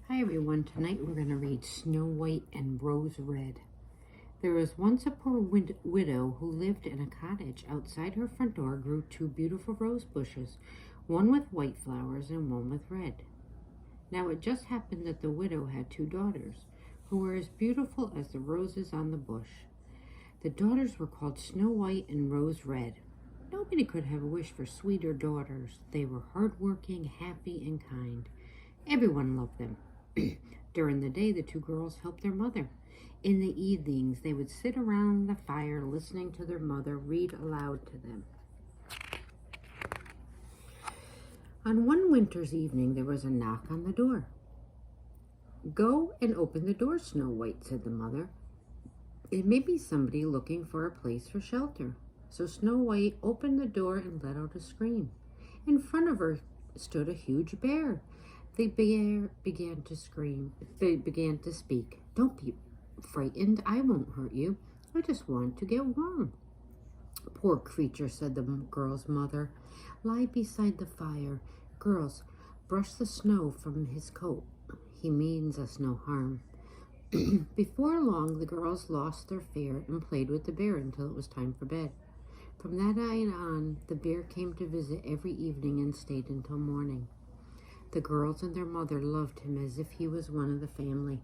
Hi everyone, tonight we're going to read Snow White and Rose Red. There was once a poor widow who lived in a cottage. Outside her front door grew two beautiful rose bushes, one with white flowers and one with red. Now it just happened that the widow had two daughters, who were as beautiful as the roses on the bush. The daughters were called Snow White and Rose Red. Nobody could have wished for sweeter daughters. They were hardworking, happy, and kind. Everyone loved them. During the day, the two girls helped their mother. In the evenings, they would sit around the fire listening to their mother read aloud to them. On one winter's evening, there was a knock on the door. "Go and open the door, Snow White," said the mother. "It may be somebody looking for a place for shelter." So Snow White opened the door and let out a scream. In front of her stood a huge bear. The bear began to scream. They began to speak. "Don't be frightened. I won't hurt you. I just want to get warm." "Poor creature," said the girl's mother. "Lie beside the fire. Girls, brush the snow from his coat. He means us no harm." Before long, the girls lost their fear and played with the bear until it was time for bed. From that night on, the bear came to visit every evening and stayed until morning. The girls and their mother loved him as if he was one of the family.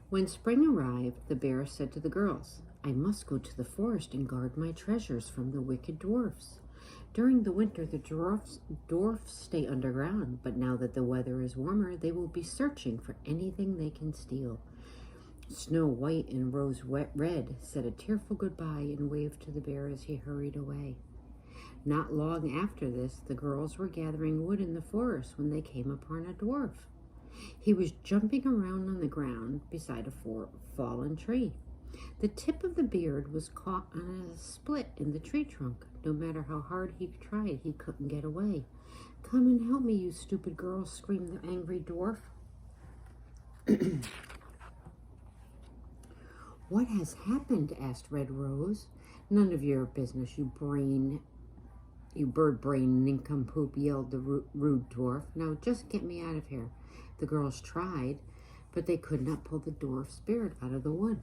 When spring arrived, the bear said to the girls, "I must go to the forest and guard my treasures from the wicked dwarfs." During the winter, the dwarfs stay underground, but now that the weather is warmer, they will be searching for anything they can steal. Snow White and Rose Red said a tearful goodbye and waved to the bear as he hurried away. Not long after this, the girls were gathering wood in the forest when they came upon a dwarf. He was jumping around on the ground beside a fallen tree. The tip of the beard was caught on a split in the tree trunk. No matter how hard he tried, he couldn't get away. "Come and help me, you stupid girl," screamed the angry dwarf. "What has happened?" asked Red Rose. "None of your business, you bird brain nincompoop," yelled the rude dwarf. "Now just get me out of here." The girls tried, but they could not pull the dwarf's beard out of the wood.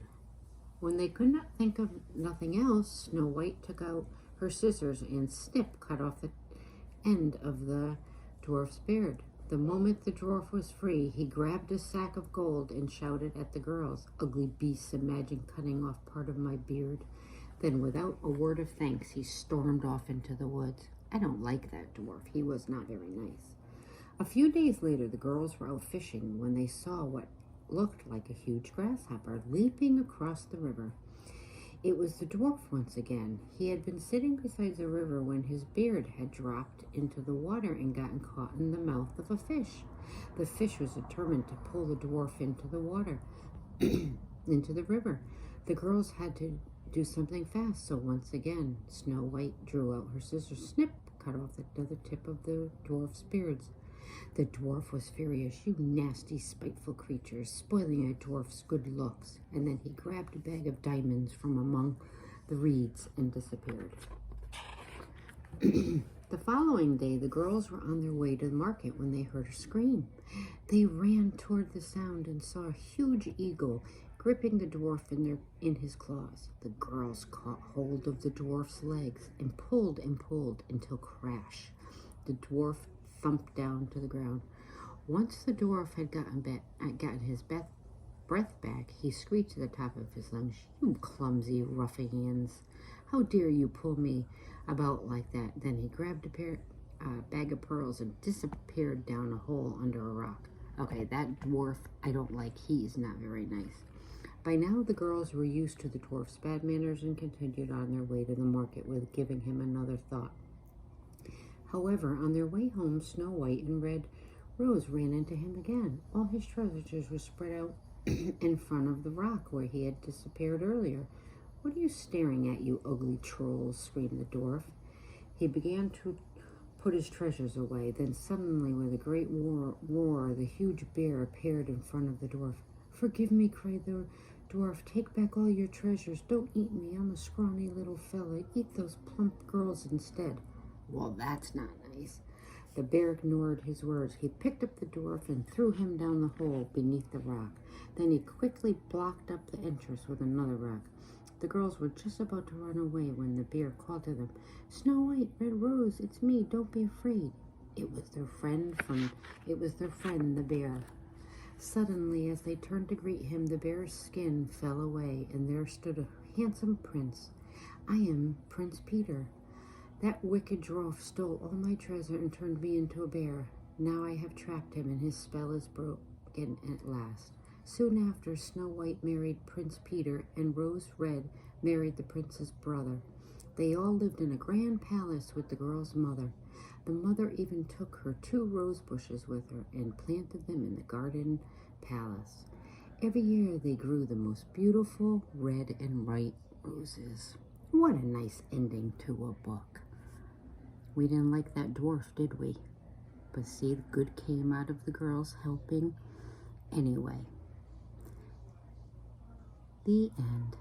When they could not think of nothing else, Snow White took out her scissors and snip cut off the end of the dwarf's beard. The moment the dwarf was free, he grabbed a sack of gold and shouted at the girls, "Ugly beasts, imagine cutting off part of my beard." Then, without a word of thanks, he stormed off into the woods. I don't like that dwarf. He was not very nice. A few days later, the girls were out fishing when they saw what looked like a huge grasshopper leaping across the river. It was the dwarf once again. He had been sitting beside the river when his beard had dropped into the water and gotten caught in the mouth of a fish. The fish was determined to pull the dwarf into the water, into the river. The girls had to do something fast, so once again, Snow White drew out her scissors, snip, cut off the other tip of the dwarf's beards. The dwarf was furious. "You nasty, spiteful creatures, spoiling a dwarf's good looks." And then he grabbed a bag of diamonds from among the reeds and disappeared. The following day, the girls were on their way to the market when they heard a scream. They ran toward the sound and saw a huge eagle gripping the dwarf in his claws. The girls caught hold of the dwarf's legs and pulled until crash. The dwarf thumped down to the ground. Once the dwarf had gotten his breath back, he screeched at the top of his lungs, "You clumsy ruffians! How dare you pull me about like that?" Then he grabbed a bag of pearls and disappeared down a hole under a rock. Okay, that dwarf I don't like. He's not very nice. By now, the girls were used to the dwarf's bad manners and continued on their way to the market with giving him another thought. However, on their way home, Snow White and Red Rose ran into him again. All his treasures were spread out in front of the rock where he had disappeared earlier. "What are you staring at, you ugly trolls?" screamed the dwarf. He began to put his treasures away. Then suddenly, with a great roar, the huge bear appeared in front of the dwarf. "Forgive me," cried the dwarf. "Take back all your treasures. Don't eat me. I'm a scrawny little fella. Eat those plump girls instead." "Well, that's not nice." The bear ignored his words. He picked up the dwarf and threw him down the hole beneath the rock. Then he quickly blocked up the entrance with another rock. The girls were just about to run away when the bear called to them, "Snow White, Red Rose, it's me, don't be afraid." It was their friend, the bear. Suddenly, as they turned to greet him, the bear's skin fell away, and there stood a handsome prince. "I am Prince Peter. That wicked dwarf stole all my treasure and turned me into a bear. Now I have trapped him, and his spell is broken at last." Soon after, Snow White married Prince Peter, and Rose Red married the prince's brother. They all lived in a grand palace with the girl's mother. The mother even took her 2 rose bushes with her and planted them in the garden palace. Every year they grew the most beautiful red and white roses. What a nice ending to a book. We didn't like that dwarf, did we? But see, the good came out of the girls helping anyway. The end.